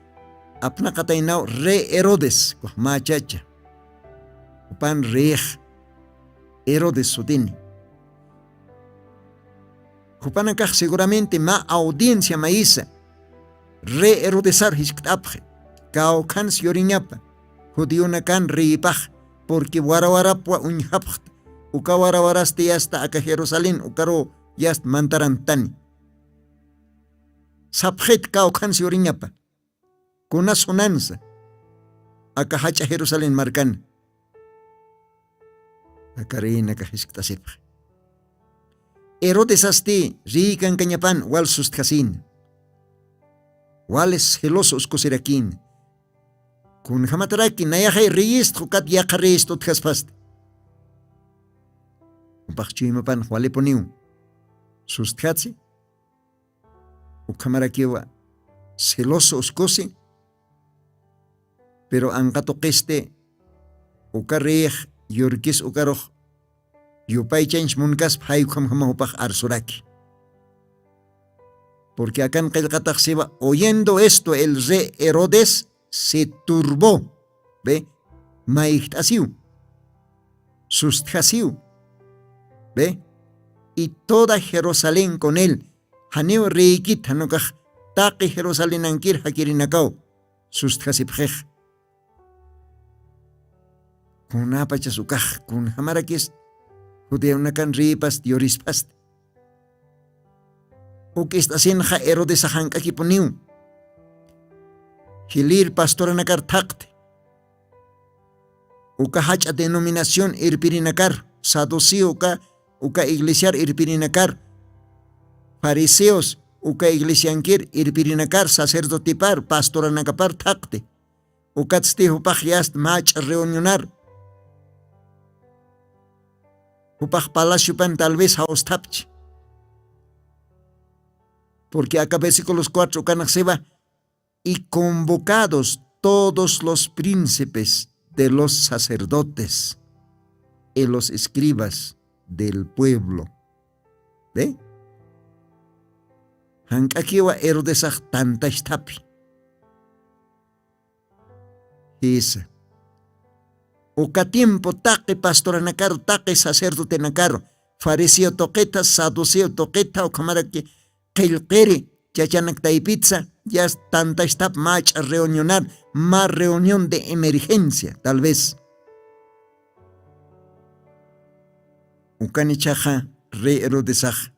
Apnakatainao re Herodes. Machacha. Upan reej. Herodes sutini. Upanakaj seguramente ma audiencia maísa. Re Herodesar hiskapje. Kaukans yoriñapa, judío nakan ripaj, porque warawarapwa unjapj, uka warawaraste yasta aka Jerusalén, ukaro yast mantarantani. Sapjet kaukans yoriñapa, kuna sonanza, aka hacha Jerusalén marcan. Akarin aka hisktasip. Herodes asti, rikan kanyapan, wal sustkasin. Wales gelosos kosirakin. Kun hamataraki nayahay registro kat yaka registro tkaspast. Upachchuimapan wale poniu. Sustkatsi. Ukamarakiwa celoso uskosi. Pero angato keste ukarrej yorkis ukaroj. Yupay change munkas hayukam hamahupach arsuraki. Porque acá en Kelkataxiba, oyendo esto, el rey Herodes se turbó. ¿Ve? Maíhtasiu. Susthasiu. ¿Ve? Y toda Jerusalén con él. Haneo reikit hanokaj. Taqi Jerusalén ankir hakirinakao. Susthasipjej. Kun apachasukaj. Kun hamarakis. Judeunakan ripas diorispas. O que está haciendo Herodes a Hankaki poniu. Hilir pastora nakar takt. O que hacha denominación irpirinakar. Saducí o que iglesiar irpirinakar. Fariseos uka iglesiankir irpirinakar sacerdotipar pastoranakapar thaqte ukatzti hupaq yast mach reunionar hupaq palaciopan tal vez haostapch porque acá versículos 4 kanak seba y convocados todos los príncipes de los sacerdotes y los escribas del pueblo. ¿Ve? Hankakiwa erodesach tanta estapi. Esa. Oka tiempo taque pastoranakaro, taque sacerdote nakaro, fariseo toqueta, saduceo toqueta, o camara que qilqiri, chachanak taipizza, ya tanta estap mach a reunionar, más reunión de emergencia, tal vez. Ukani chaja re erodesach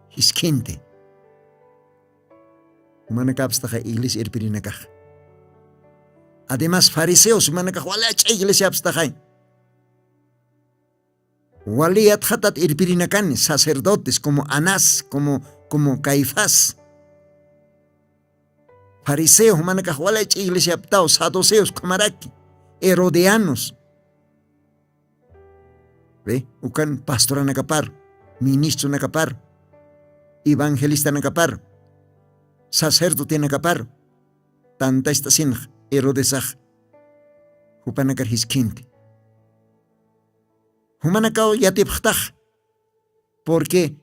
hiskinte. Humanakapstaja iglesia irpirinakaj. Además fariseos humanakaj walach iglesia abstajay. Waliat hatat irpirinakani sacerdotes como Anás, como Caifás. Fariseos humanakaj walach iglesia abtao, saduceos kamaraki, herodianos. ¿Ve? Ukan pastora nakapar, ministro nakapar, evangelista nakapar, sacerdote nakapar, tanta esta sin Herodesaj, hupanakar hiskinte. Humanakao yatipchtaj, porque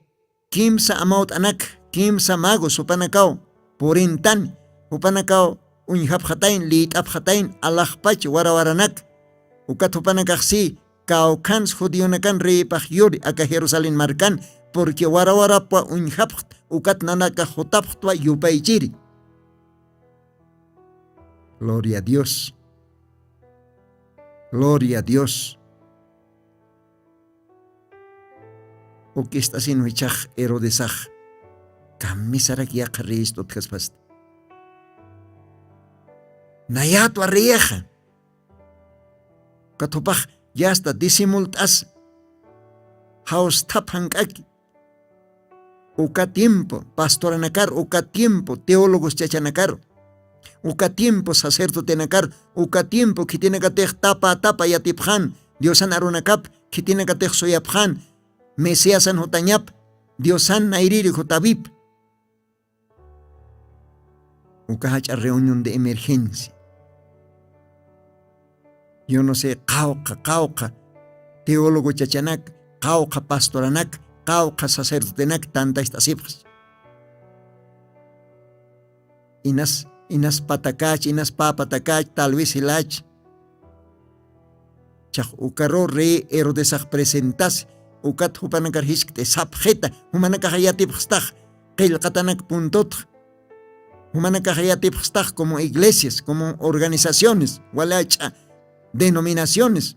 kimsa amaut anak, kimsa magos hupanakao, porintan, hupanakao unjapjatain, liitapjatain, alajpach warawaranak, ukat hupanakaj si, kaukans judionakan reipaj yuri aka Jerusalén marcan, porque warawarapa unjapjt, ukat nanaka jotapjtwa yupaychiri. Gloria a Dios. Gloria a Dios. O que está sin huichaj Herodesaj. Camisarak ya carristo tjaspast. Nayato arrieja. Katopaj ya está disimultas. Haus tapankaki. Uka tiempo pastoranakar, uka tiempo teólogos chachanakar. Uka tiempo sacerdote nakar, uka tiempo que tiene que tener tapa a tapa yatipjan, Diosan arunakap, que tiene que tener soyapjan, Mesíasan hotanyap, Diosan nairiri hotabip. Uka hacha reunión de emergencia. Yo no sé, cauca, teólogo chachanak, cauca pastoranak, cauca sacerdotenak, tanta estas cifras. Inas patakach, inas papatakach, tal vez hilach. Chaj ukaro re Herodesaj presentas, ukat hupanakar hiskte sapjeta, humanaka hayatipstaj, qilqatanak puntot, humanaka hayatipstaj como iglesias, como organizaciones, walacha, denominaciones.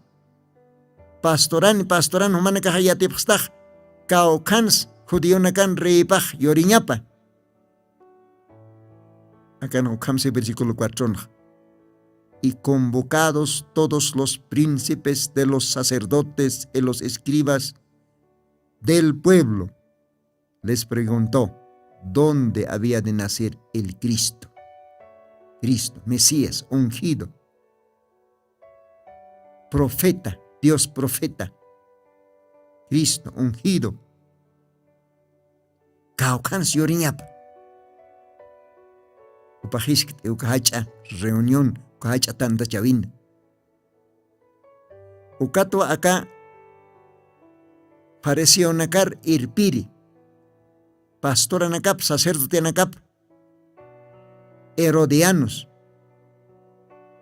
Pastoran, humanaka hayatipstaj, kaokans, judionakan reipaj, yoriñapa. Acá no camse versículo 4. Y convocados todos los príncipes de los sacerdotes y los escribas del pueblo, les preguntó dónde había de nacer el Cristo. Cristo, Mesías, ungido. Profeta, Dios profeta. Cristo, ungido. Caucans yoriñapa. Upajisk ukahacha reunión, ukahacha tanta chavin. Ukato acá pareció nakar irpiri. Pastora nakap, sacerdote nakap. Herodianos.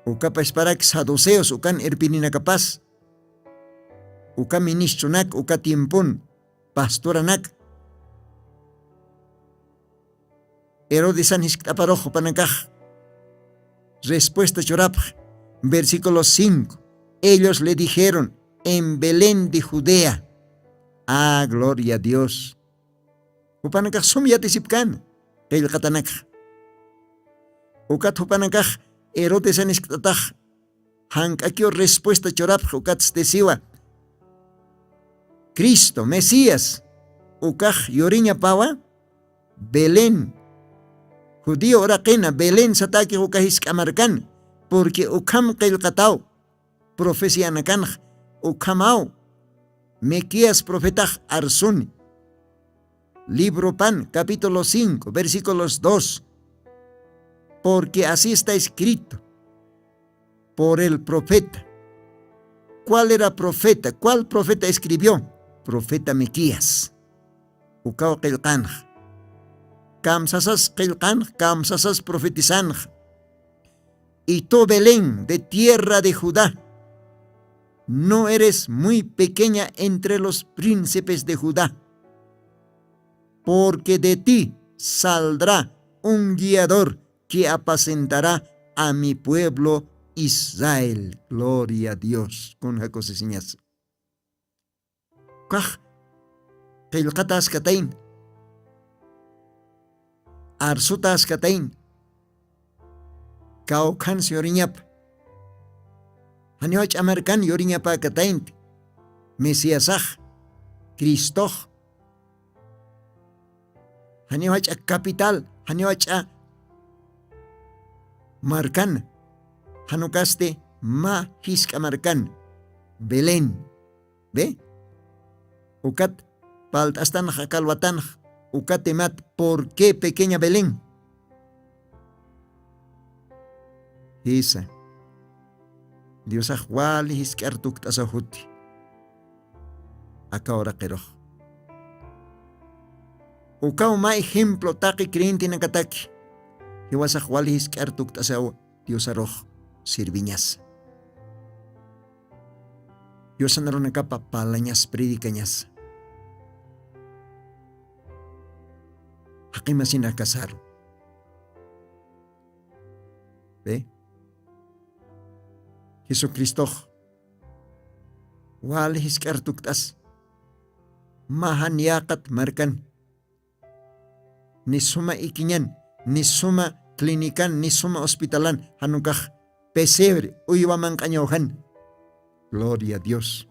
Ukapa esparak saduceos, ukan irpini nakapas. Uka ministro nak, uka tiempun. Pastora nak. Herodesan hisktaparojo panakaj. Respuesta chorap, versículo 5. Ellos le dijeron, en Belén de Judea. Ah, gloria a Dios. Upanakaj sumyatisipkan. El katanakaj. Ukat upanakaj, Herodesan hisktataj. Hankakio respuesta chorap, ukat stesiwa. Cristo, Mesías. Ukaj yoriña pawa. Belén. Judío oraqena Belén sataki ukahis kamarkan. Porque ukam qilqataw profecía nakan ukamau Mequías profeta Arsuni. Libro Pan, capítulo 5, versículos 2. Porque así está escrito por el profeta. ¿Cuál era profeta? ¿Cuál profeta escribió? Profeta Mequías. Ukao qilqanj. Kamsasas qilqanj, kamsasas profetizanj. Y tú, Belén, de tierra de Judá, no eres muy pequeña entre los príncipes de Judá, porque de ti saldrá un guiador que apacentará a mi pueblo Israel. Gloria a Dios. Con jacos señas. Kaj, qilqatas katain, arsutas katain, kaukan sioriñap, hanioch american yoriñapa katain, Mesiasaj, Cristoj, hanioch a capital, hanioch a marcan, hanukaste ma hiska marcan, Belén, ¿ve? Ukat paltastan jakalwatan, ukatemat, ¿por qué pequeña Belén? Esa. Dios ajuali hiskartuk tasahuti. Acá ahora queroj. Ukao ma ejemplo taki creyente nakataki. Iwas ajuali hiskartuk tasahu Dios aroj sirviñas. Dios anaron acá palañas predicañas. Aquí más sin casar. ¿Ve? Jesucristo. Wal hiskartuktas. Mahan yakat markan. Ni suma ikinyan, ni suma klinikan, ni suma hospitalan. Hanukah pesebre uywaman kanyohan. Gloria a Dios.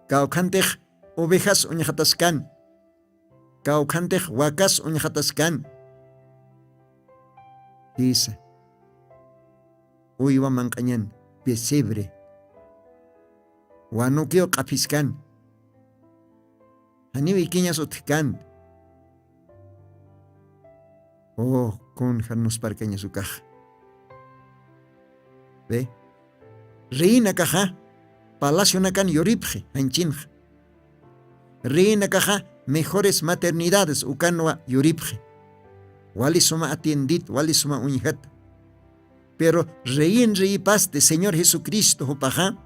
Kaukantej ovejas uñajataskan. Kaukantej wakas uñajataskan. Dice. Uywa mankañan pesebre. Wanukio kapiskan. Haniwi kiñas utkan. Oh, con janus parcaña su caja. ¿Ve? Reina caja. Palacio nakan yoripje, anchinja. Reina caja. Mejores maternidades ukanwa yoripje. Wali suma atiendit, wali suma uñijat. Pero rey paz de Señor Jesucristo, Jopaja,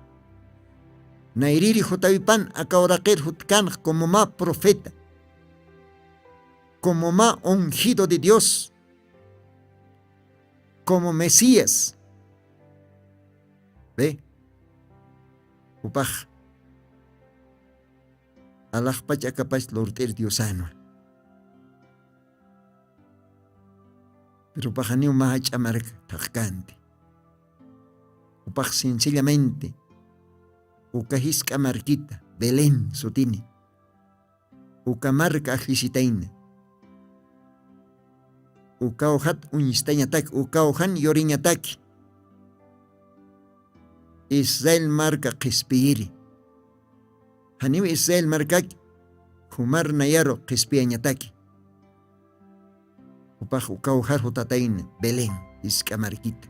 Nairiri Jotavipan, Acaoraquer Jutkan, como más profeta, como más ungido de Dios, como Mesías. ¿Ve? Jopaj, Allah pacha capaz lorter Diosano. Pero pajaniu mahach amark tajkante. Upaj sencillamente. Ukahiska marquita, Belén sotini. Ukamarka ajlisitaina. Ukauhat unistañatak, ukauhan yoriñatak. Israel marca qispiri. Haniu Israel markak, humar nayaro qispiañataki. Upaj ukaujar hutatain Belén, iska marquita.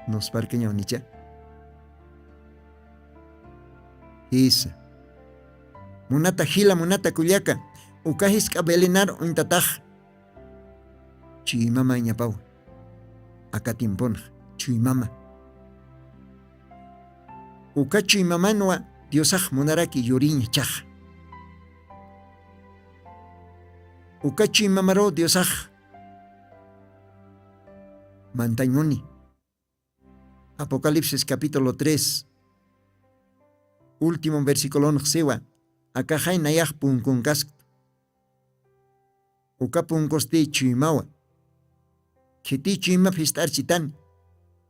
Nos parqueña unicha. Isa. Munata hila munata kuliaka. Ukahiska Belenar untataj. Chuimama ñapau. Akatimpon. Chuimama. Uka chuimamanwa Diosaj munaraki yuriñ chaj. Ukachi mamaro Diosaj Mantañoni. Apocalipsis capítulo 3. Último versículo sewa. Acá hay nayaj punkunkask. Uka punkosti chuimawa. Kiti chuima pistar chitan.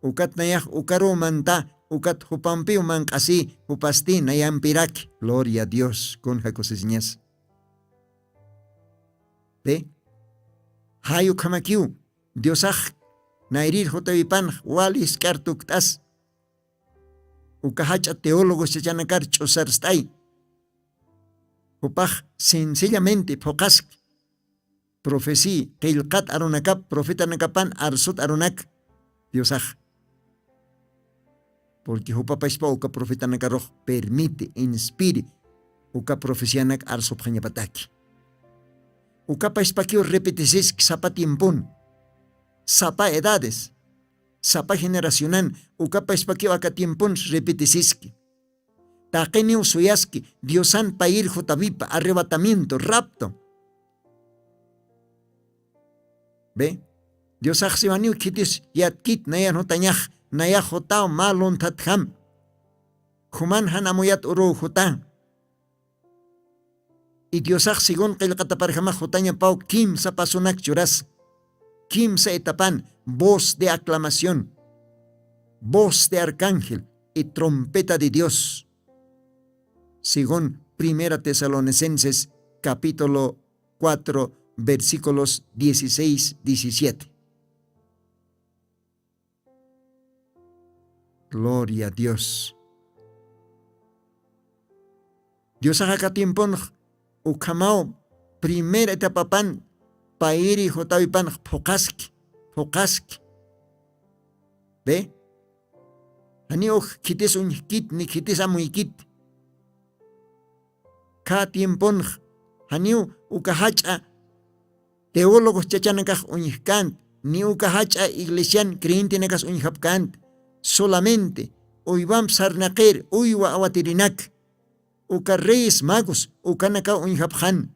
Ukat nayaj ukaro manta ukat hupampi uman así upasti nayan pirak. Gloria a Dios con jacosesñas. Ve, hayu kamakiu, Diosaj, nairir jotavipan, walis kartuktas. Ukahacha teólogos chachanakar chosarstay. Upaj sencillamente pokask. Profecía, qilqat arunakap, profeta nakapan arsut arunak. Diosaj. Porque upapashpa uka profeta nakaroj permite, inspire, uka profesianak arsut jañapataki. Uka pashpakio repetisis sapa tiempun, sapa edades, sapa generacional, uka pashpakio aka tiempun repetisiski. Taqeni usuyaski, Diosan pair jotavipa, arrebatamiento, rapto. ¿Ve? Dios axivaniu kitis yatkit naya notañaj, naya jotao malon tatham. Human hanamuyat uru jutan. Y Dios axigón qilqataparjama jotaña pau kimsa pasunak churas. Kimsa etapan, voz de aclamación, voz de arcángel y trompeta de Dios. Según 1 Tesalonicenses capítulo 4, versículos 16-17. Gloria a Dios. Dios haga tiempo ukamao primera etapa pan pairi jotavipan pokaski. ¿Ve? Hani kitis unkit ni kitis amuikit. Ka tiempo haniu ukahacha teólogos chachanakaj uñihkant, ni ukahacha iglesian creyentinekas uñihapkant, solamente uybam sarnaqir uywa awatirinak, uka reyes magos ukanaka uñihapjan.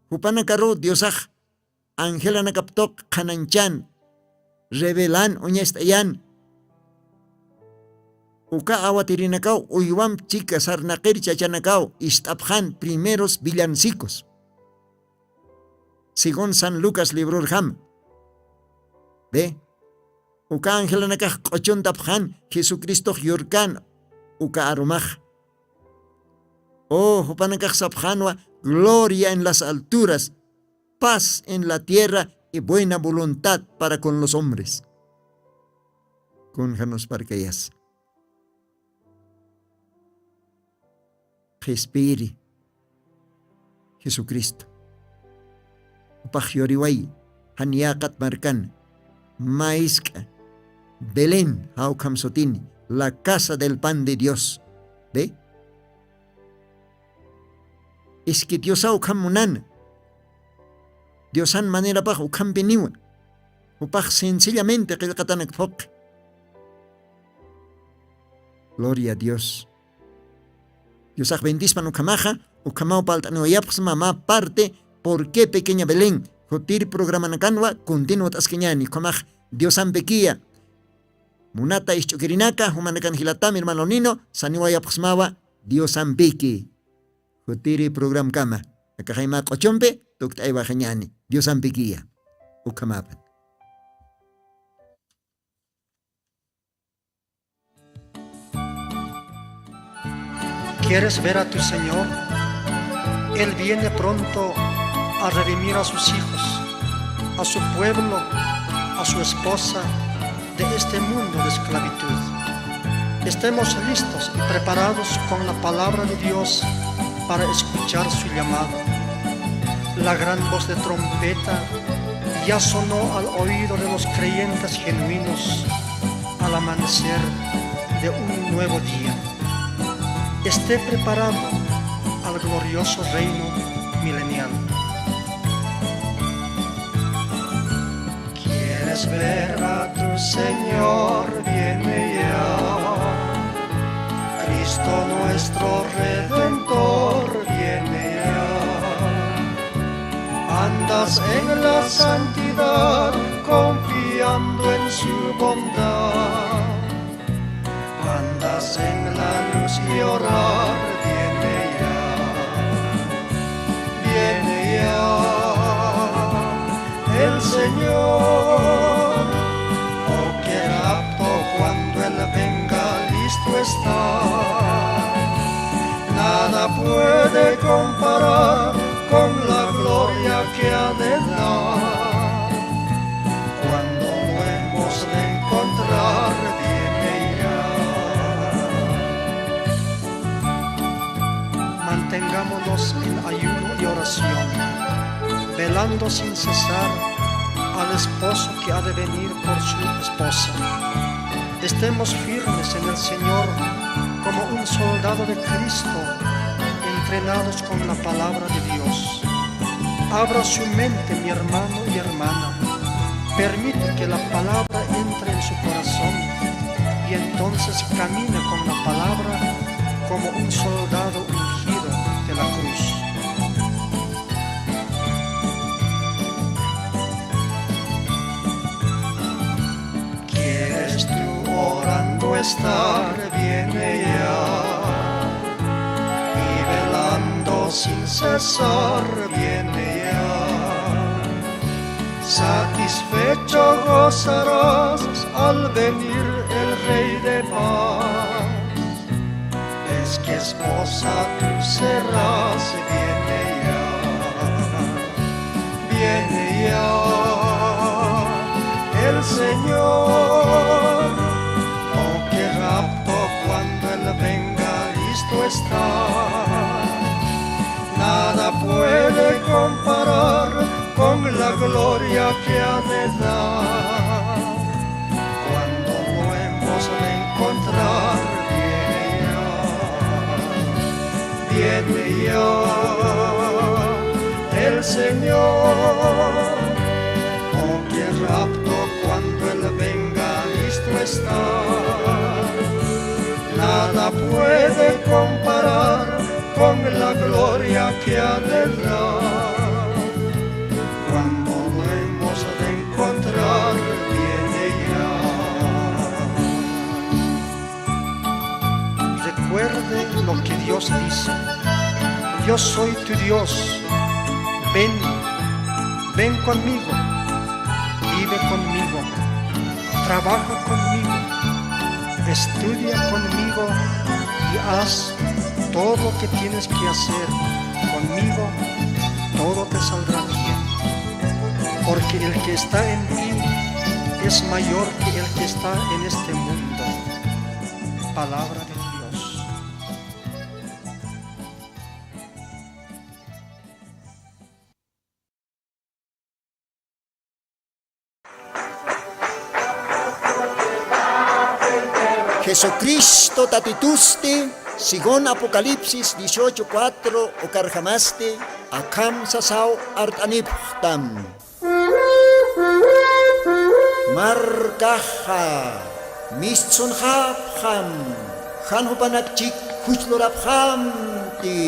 Hupanakaro Diosaj, angelanakaptok kananchan, revelan uñestayan, uka awatirinakau uywam chica sarnaqir chachanakau istapjan primeros villancicos. Según San Lucas libro Ham. Ve, uka angelanakaj qochon tapjan Jesucristo yurkan uka arumaj. Oh, hupanakaj sapjanwa, gloria en las alturas, paz en la tierra y buena voluntad para con los hombres. Con janos parqueyas. Respire Jesucristo. Pajioriway, Haniakat Marcan, Maisca, Belén, Aucamsotini, la casa del pan de Dios. ¿Ve? Es que Dios Aucamunan, Diosan manera paj Ucampeniwa, Upaj sencillamente que el Katanak Fok. Gloria a Dios. Dios bendispan Ucamaja, Ucamao Paltanoyaps, mamá parte. ¿Por qué pequeña Belén? Jotir programa nakanwa, continuo tasqueñani, Ucamaj, Dios ampequia. Munata ischukirinaka, humanakan hilata, mi hermano Nino, saniwayapsmawa, Dios ampequi. Jotiri program kama. Akajaima cochompe, tuktaiwa jañani, Dios ampequia. Ucamapan. ¿Quieres ver a tu Señor? Él viene pronto a redimir a sus hijos, a su pueblo, a su esposa de este mundo de esclavitud. Estemos listos y preparados con la palabra de Dios para escuchar su llamado. La gran voz de trompeta ya sonó al oído de los creyentes genuinos al amanecer de un nuevo día. Esté preparado al glorioso reino milenial. ¿Quieres ver a tu Señor? Viene ya. Cristo nuestro Redentor viene ya. Andas en la santidad confiando en su bondad. Andas en la luz y orar, viene ya el Señor. Oh, qué rapto cuando Él estar. Nada puede comparar con la gloria que ha de dar. Cuando lo hemos de encontrar, viene ya. Mantengámonos en ayuno y oración, velando sin cesar al esposo que ha de venir por su esposa. Estemos firmes en el Señor como un soldado de Cristo, entrenados con la palabra de Dios. Abra su mente, mi hermano y hermana. Permite que la palabra entre en su corazón y entonces camina con la palabra como un soldado ungido de la cruz. ¿Quieres tú orando estar? Viene ya. Y velando sin cesar, viene ya. Satisfecho gozarás al venir el Rey de paz. Es que esposa tú serás, viene ya. Viene ya el Señor. Oh, qué rapto cuando Él venga, listo está. Nada puede comparar con la gloria que ha de dar. Cuando lo hemos de encontrar, viene ya el Señor. Oh, qué rapto cuando Él venga, listo está. Nada puede comparar con la gloria que ha de dar. Cuando lo hemos de encontrar, viene ya. Recuerde lo que Dios dice: yo soy tu Dios, ven, ven conmigo, vive conmigo, trabaja conmigo, estudia conmigo y haz todo lo que tienes que hacer conmigo, todo te saldrá bien. Porque el que está en ti es mayor que el que está en este mundo. Palabra de Dios. Jesucristo tatituste, según Apocalipsis 18:4 o carjamaste, akam sasao artaniptam. Markaha, mischunhapham, hanhupanakchik huchloraphamti.